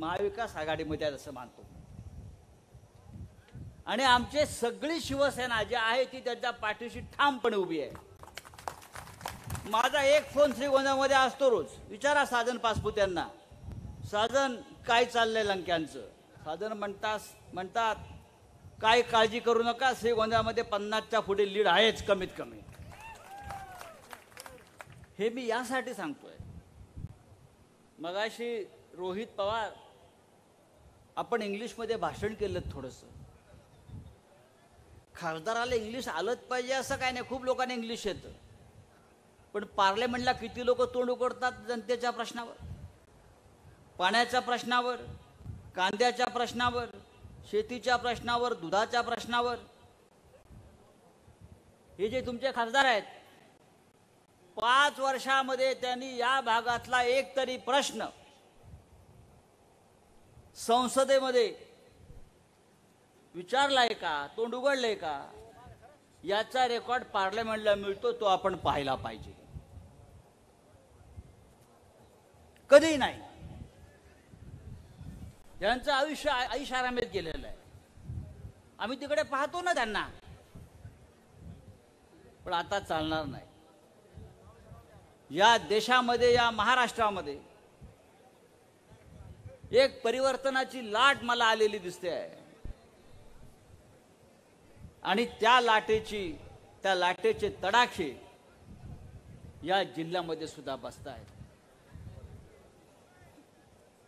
महाविकास आघाडीमध्ये आहेत असं मानतो. आणि आमची सगळी शिवसेना जी आहे ती त्यांच्या पाठीशी ठामपणे उभी आहे. माझा एक फोन श्रीगोंद्यामध्ये असतो रोज. विचारा साजन पासपुत यांना, साजन काय चाललंय लंक्यांचं. साजन म्हणतात काय काळजी करू नका, श्रीगोंद्यामध्ये 50च्या पुढे लीड आहेच कमीत कमी. हे मी यासाठी सांगतोय. मगाशी रोहित पवार आपण इंग्लिशमध्ये भाषण केलं थोडंसं. खासदाराला इंग्लिश आलंच पाहिजे असं काय नाही, खूप लोकांना इंग्लिश येतं. पण पार्लमेंटला किती लोक तोंड उघडतात जनतेच्या प्रश्नावर, पाण्याच्या प्रश्नावर, कांद्याच्या प्रश्नावर, शेतीच्या प्रश्नावर, दुधाच्या प्रश्नावर. हे जे तुमचे खासदार आहेत 5 वर्षामध्ये त्यांनी या भागातला एक तरी प्रश्न संसदेमध्ये विचारलाय का, तोंड उघडलंय का, याचा रेकॉर्ड पार्लमेंटला मिळतो. तो आपण पाहायला पाहिजे. कधी नाही. त्यांचं आयुष्य ऐशारामीत गेलेलं आहे. आम्ही तिकडे पाहतो ना त्यांना. पण आता चालणार नाही. या देशामध्ये, या महाराष्ट्रामध्ये एक परिवर्तनाची लाट मला आलेली दिसते आहे. आणि त्या लाटेचे तडाखे या जिल्ह्यामध्ये सुद्धा बसत आहेत.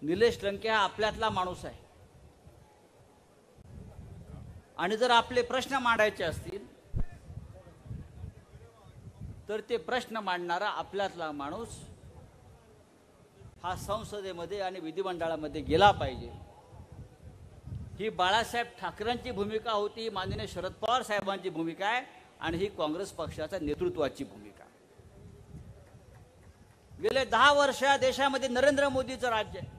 निलेश लंके हा आपल्यातला माणूस आहे. आणि जर आपले प्रश्न मांडायचे असतील तर ते प्रश्न मांडणारा आपल्यातला माणूस हा संसदेमध्ये आणि विधिमंडळामध्ये गेला पाहिजे. ही बाळासाहेब ठाकरेंची भूमिका होती, ही माननीय शरद पवार साहेबांची भूमिका आहे आणि ही काँग्रेस पक्षाच्या नेतृत्वाची भूमिका. गेले 10 वर्ष देशामध्ये नरेंद्र मोदीचं राज्य आहे.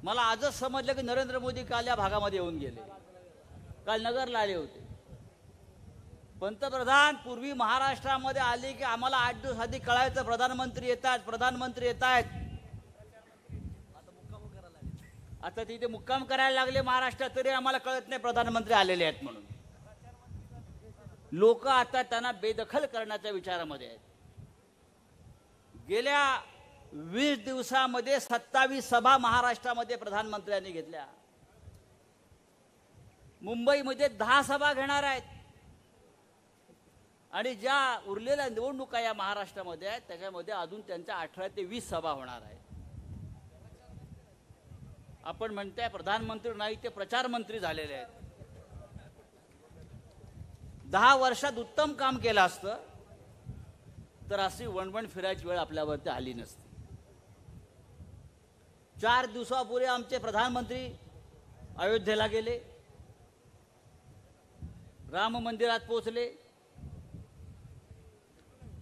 मला आजच समजलं की नरेंद्र मोदी काल या भागामध्ये येऊन गेले. काल नगरला आले होते. पंतप्रधान पूर्वी महाराष्ट्रामध्ये आले की आम्हाला 8 दिवस आधी कळायचं प्रधानमंत्री येत आहेत. आता तिथे मुक्काम करायला लागले महाराष्ट्रात, तरी आम्हाला कळत नाही प्रधानमंत्री आलेले आहेत म्हणून. लोक आता त्यांना बेदखल करण्याच्या विचारामध्ये आहेत. गेल्या 20 दिवसामध्ये 27 सभा महाराष्ट्रामध्ये प्रधानमंत्र्यांनी घेतल्या. मुंबईमध्ये 10 सभा घेणार आहेत. आणि ज्या उरलेल्या निवडणुका या महाराष्ट्रामध्ये आहेत त्याच्यामध्ये अजून त्यांच्या 18 ते 20 सभा होणार आहेत. आपण म्हणताय प्रधानमंत्री नाही, ते प्रचार मंत्री झालेले आहेत. 10 वर्षात उत्तम काम केलं असतं तर अशी वणवण फिरायची वेळ आपल्यावरती आली नसती. 4 दिवसापूर्वी आमचे प्रधानमंत्री अयोध्येला गेले, राम मंदिरात पोहोचले,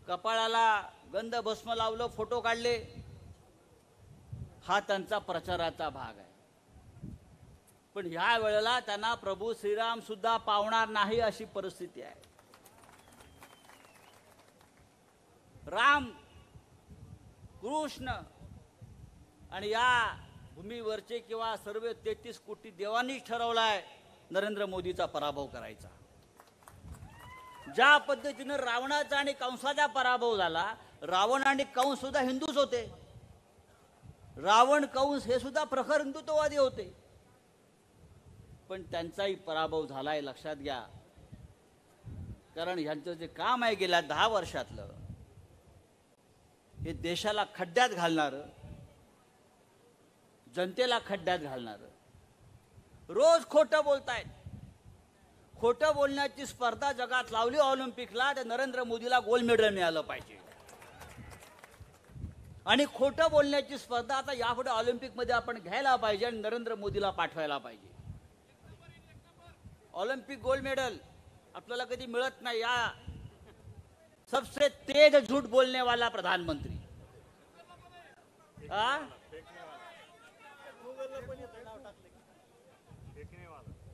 कपाळाला गंध भस्म लावलं, फोटो काढले. हा त्यांचा प्रचाराचा भाग आहे. पण ह्या वेळेला त्यांना प्रभू श्रीराम सुद्धा पावणार नाही अशी परिस्थिती आहे. राम, कृष्ण आणि या भूमीवरचे किंवा सर्व 33 कोटी देवांनीच ठरवलाय नरेंद्र मोदीचा पराभव करायचा. ज्या पद्धतीने रावणाचा आणि कंसाचा पराभव झाला, रावण आणि कंस सुद्धा हिंदूच होते. रावण, कंस हे सुद्धा प्रखर हिंदुत्ववादी होते. पण त्यांचाही पराभव झालाय, लक्षात घ्या. कारण ह्यांचं जे काम आहे गेल्या 10 वर्षातलं, हे देशाला खड्ड्यात घालणारं, जनतेला खड्ड्यात घालणारं. रोज खोटं बोलतायत. खोटं बोलण्याची स्पर्धा जगात लावली ऑलिम्पिकला, तर नरेंद्र मोदीला गोल्ड मेडल मिळालं पाहिजे. आणि खोटं बोलण्याची स्पर्धा आता यापुढे ऑलिम्पिकमध्ये आपण घ्यायला पाहिजे आणि नरेंद्र मोदीला पाठवायला पाहिजे. ऑलिम्पिक गोल्ड मेडल आपल्याला कधी मिळत नाही. या सबसे तेज झूठ बोलने वाला प्रधानमंत्री.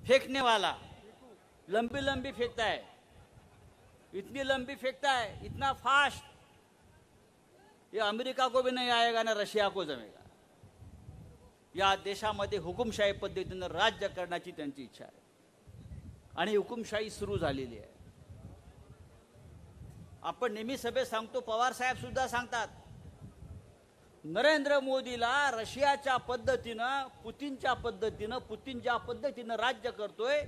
फेंकने वाला, लंबी लंबी फेंकता है, इतनी लंबी फेंकता है, इतना फास्ट, ये अमेरिका को भी नहीं आएगा ना रशिया को जमेगा. या देशामध्ये हुकुमशाही पद्धतीनं राज्य करण्याची त्यांची इच्छा आहे आणि हुकुमशाही सुरू झालेली आहे. आपण नेहमी सभेत सांगतो, पवार साहेब सुद्धा सांगतात, नरेंद्र मोदीला रशियाच्या पद्धतीनं, पुतीन ज्या पद्धतीनं राज्य करतोय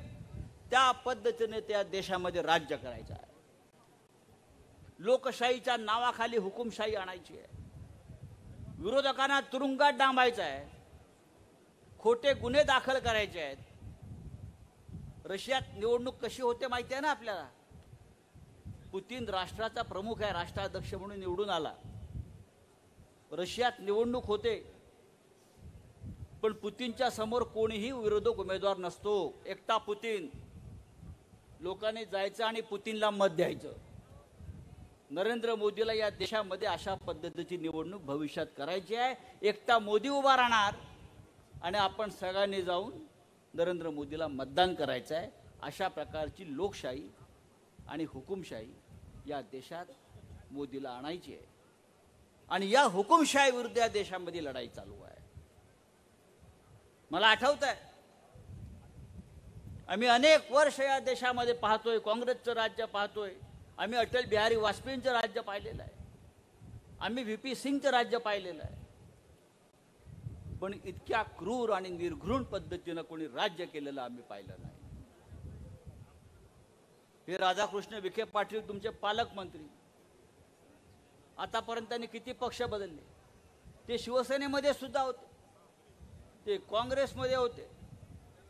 त्या पद्धतीने त्या देशामध्ये राज्य करायचं आहे. लोकशाहीच्या नावाखाली हुकुमशाही आणायची आहे. विरोधकांना तुरुंगात डांबायचं आहे. खोटे गुन्हे दाखल करायचे आहेत. रशियात निवडणूक कशी होते माहिती आहे ना आपल्याला. पुतीन राष्ट्राचा प्रमुख आहे, राष्ट्राध्यक्ष म्हणून निवडून आला. रशियात निवडणूक होते, पण पुतीनच्या समोर कोणीही विरोधक उमेदवार नसतो. एकटा पुतीन. लोकांनी जायचं आणि पुतीनला मत द्यायचं. नरेंद्र मोदीला या देशामध्ये अशा पद्धतीची निवडणूक भविष्यात करायची आहे. एकटा मोदी उभा राहणार आणि आपण सगळ्यांनी जाऊन नरेंद्र मोदीला मतदान करायचं आहे. अशा प्रकारची लोकशाही आणि हुकुमशाही या देशात मोदीला आणायची आहे आणि या हुकुमशाही विरुद्ध या देशामध्ये लढाई चालू आहे. मला आठवत आहे, आम्ही अनेक वर्ष या देशामध्ये पाहतोय, काँग्रेसचं राज्य पाहतोय. आम्ही अटल बिहारी वाजपेयींचं राज्य पाहिलेलं आहे. आम्ही व्ही.पी. सिंगचं राज्य पाहिलेलं आहे. पण इतक्या क्रूर आणि निर्घृण पद्धतीनं कोणी राज्य केलेलं आम्ही पाहिलं नाही. हे राधाकृष्ण विखे पाटील तुमचे पालकमंत्री, आतापर्यंत त्यांनी किती पक्ष बदलले. ते शिवसेनेमध्ये सुद्धा होते, ते काँग्रेसमध्ये होते,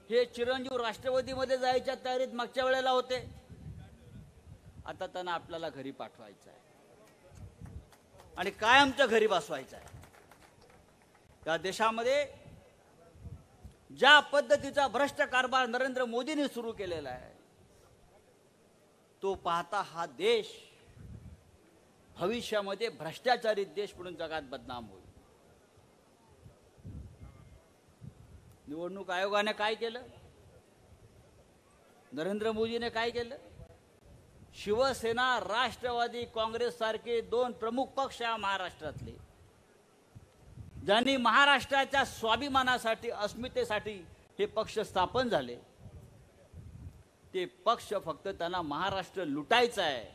हे चिरंजीव राष्ट्रवादीमध्ये जायच्या तयारीत मागच्या वेळेला होते. आता त्यांना आपल्याला घरी पाठवायचं आहे आणि कायमच्या घरी बसवायचं आहे. या देशामध्ये ज्या पद्धतीचा भ्रष्ट कारभार नरेंद्र मोदींनी सुरू केलेला आहे, तो पाहता हा देश भविष्यामध्ये भ्रष्टाचारी देश म्हणून जगात बदनाम होईल. निवडणूक आयोगाने काय केलं? नरेंद्र मोदीने काय केलं? शिवसेना, राष्ट्रवादी काँग्रेस सारखे दोन प्रमुख पक्ष महाराष्ट्रातले, ज्यांनी महाराष्ट्राच्या स्वाभिमानासाठी, अस्मितेसाठी हे पक्ष स्थापन झाले, ते पक्ष फक्त त्यांना महाराष्ट्र लुटायचा आहे,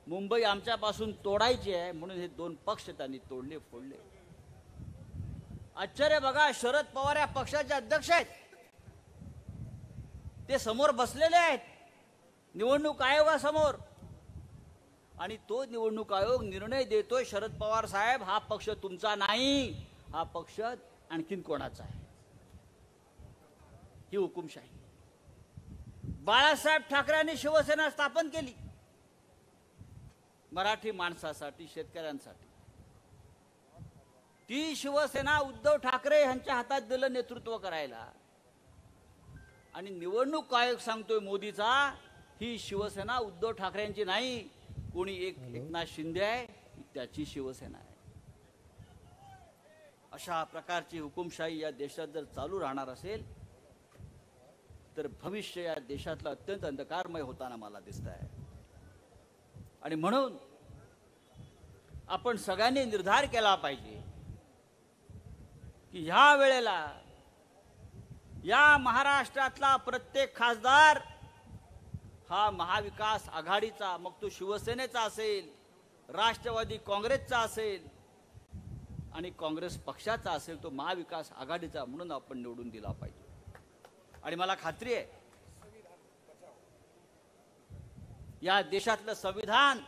मुंबई आमच्यापासून तोडायची आहे म्हणून हे दोन पक्ष त्यांनी तोडले, फोडले. आश्चर्य बघा, शरद पवार या पक्षाचे अध्यक्ष आहेत, ते समोर बसलेले आहेत निवडणूक आयोगासमोर आणि तो निवडणूक आयोग निर्णय देतोय, शरद पवार साहेब हा पक्ष तुमचा नाही, हा पक्ष आणखीन कोणाचा आहे. ही हुकुमशाही. बाळासाहेब ठाकरेंनी शिवसेना स्थापन केली मराठी माणसासाठी, शेतकऱ्यांसाठी. ती शिवसेना उद्धव ठाकरे यांच्या हातात दिलं नेतृत्व करायला आणि निवडणूक आयोग सांगतोय मोदीचा, ही शिवसेना उद्धव ठाकरेंची नाही, कोणी एकनाथ शिंदे आहे, त्याची शिवसेना आहे. अशा प्रकारची हुकुमशाही या देशात जर चालू राहणार असेल तर भविष्य या देशातलं अत्यंत अंधकारमय होताना मला दिसत आहे. आणि म्हणून आपण सगळ्यांनी निर्धार केला पाहिजे की ह्या वेळेला या महाराष्ट्रातला प्रत्येक खासदार हा महाविकास आघाडीचा, मग तो शिवसेनेचा असेल, राष्ट्रवादी काँग्रेसचा असेल आणि काँग्रेस पक्षाचा असेल, तो महाविकास आघाडीचा म्हणून आपण निवडून दिला पाहिजे. आणि मला खात्री आहे या देशातलं संविधान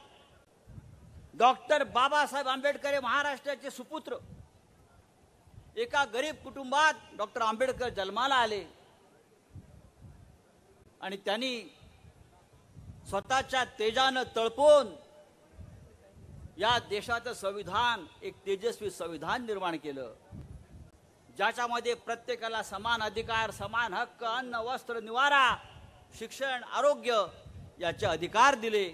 डॉक्टर बाबासाहेब आंबेडकर हे महाराष्ट्राचे सुपुत्र. एका गरीब कुटुंबात डॉक्टर आंबेडकर जन्माला आले आणि त्यांनी स्वतःच्या तेजानं तळपून या देशाचं संविधान, एक तेजस्वी संविधान निर्माण केलं, ज्याच्यामध्ये प्रत्येकाला समान अधिकार, समान हक्क, अन्न, वस्त्र, निवारा, शिक्षण, आरोग्य याचे अधिकार दिले.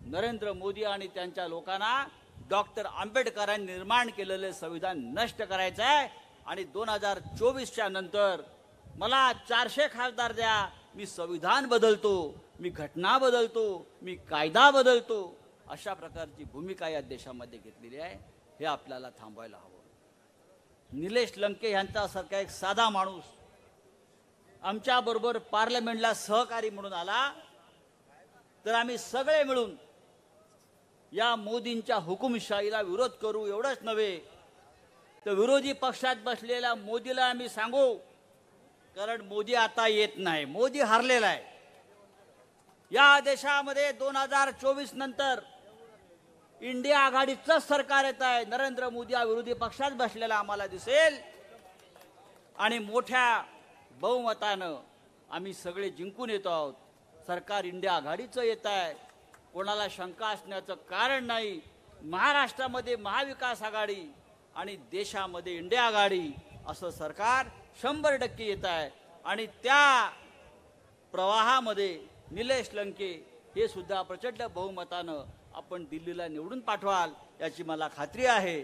नरेंद्र मोदी आणि त्यांच्या लोकांना डॉक्टर आंबेडकरांनी निर्माण केलेले संविधान नष्ट करायचं आहे आणि 2024च्या नंतर मला 400 खासदार द्या, मी संविधान बदलतो, मी घटना बदलतो, मी कायदा बदलतो, अशा प्रकारची भूमिका या देशामध्ये घेतलेली आहे. हे आपल्याला थांबवायला हवं. निलेश लंके यांच्यासारखा एक साधा माणूस आमच्याबरोबर पार्लमेंटला सहकारी म्हणून आला तर आम्ही सगळे मिळून या मोदींच्या हुकुमशाहीला विरोध करू. एवढंच नव्हे तर विरोधी पक्षात बसलेल्या मोदीला आम्ही सांगू, कारण मोदी आता येत नाही, मोदी हारलेला आहे. या देशामध्ये 2024 नंतर इंडिया आघाडीचं सरकार येत आहे. नरेंद्र मोदी हा विरोधी पक्षात बसलेला आम्हाला दिसेल आणि मोठ्या बहुमतानं आम्ही सगळे जिंकून येतो आहोत. सरकार इंडिया आघाडीचं येत आहे, कोणाला शंका असण्याचं कारण नाही. महाराष्ट्रामध्ये महाविकास आघाडी आणि देशामध्ये इंडिया आघाडी असं सरकार 100% येत आहे आणि त्या प्रवाहामध्ये निलेश लंके हे सुद्धा प्रचंड बहुमतानं आपण दिल्लीला निवडून पाठवाल याची मला खात्री आहे.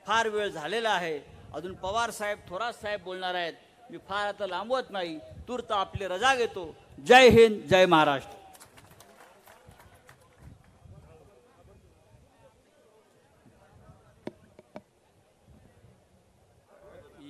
फार वेळ झालेला आहे, अजून पवार साहेब, थोरात साहेब बोलणार आहेत. मी फार आता लांबवत नाही, तूर्त आपली रजा घेतो. जय हिंद, जय महाराष्ट्र.